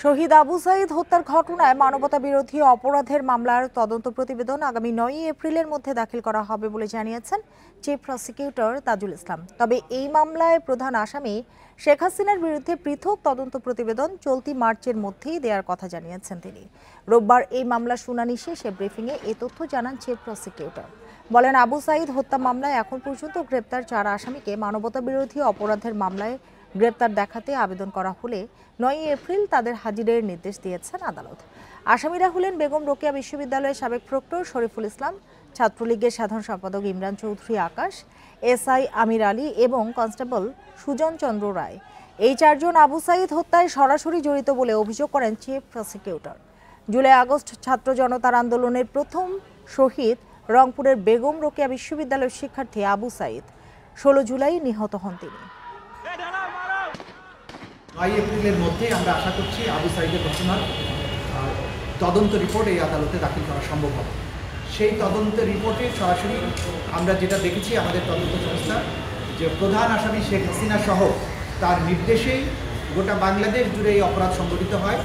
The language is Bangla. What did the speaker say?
শহীদ আবু সাইদ হত্যার ঘটনায় মানবতা বিরোধী অপরাধের মামলার তদন্ত প্রতিবেদন আগামী 9 এপ্রিলের মধ্যে দাখিল করা হবে বলে জানিয়েছেন চিফ প্রসিকিউটর তাজুল ইসলাম। তবে এই মামলায় প্রধান আসামি শেখ হাসিনার বিরুদ্ধে পৃথক তদন্ত প্রতিবেদন চলতি মার্চের মধ্যেই দেওয়ার কথা জানিয়েছেন তিনি। রোববার এই মামলার শুনানি শেষে ব্রিফিংয়ে এ তথ্য জানান চিফ প্রসিকিউটর। বলেন, আবু সাইদ হত্যা মামলায় এখন পর্যন্ত গ্রেপ্তার 4 আসামিকে মানবতা বিরোধী অপরাধের মামলায় গ্রেপ্তার দেখাতে আবেদন করা হলে 9 এপ্রিল তাদের হাজিরের নির্দেশ দিয়েছেন আদালত। আসামিরা হলেন বেগম রোকেয়া বিশ্ববিদ্যালয়ের সাবেক প্রক্টর শরীফুল ইসলাম, ছাত্রলীগের সাধারণ সম্পাদক ইমরান চৌধুরী আকাশ, এসআই আমির আলী এবং কনস্টেবল সুজন চন্দ্র রায়। এই 4 জন আবু সাইদ হত্যায় সরাসরি জড়িত বলে অভিযোগ করেন চিফ প্রসিকিউটর। জুলাই-আগস্ট ছাত্র জনতার আন্দোলনের প্রথম শহীদ রংপুরের বেগম রোকেয়া বিশ্ববিদ্যালয়ের শিক্ষার্থী আবু সাইদ। 16 জুলাই নিহত হন তিনি। 9 এপ্রিলের মধ্যে আমরা আশা করছি আবু সাইদের ঘটনার তদন্ত রিপোর্ট এই আদালতে দাখিল করা সম্ভব হবে। সেই তদন্ত রিপোর্টে সরাসরি আমরা যেটা দেখেছি আমাদের তদন্ত সংস্থা যে প্রধান আসামি শেখ হাসিনা সহ তার নির্দেশেই গোটা বাংলাদেশ জুড়ে এই অপরাধ সংঘটিত হয়।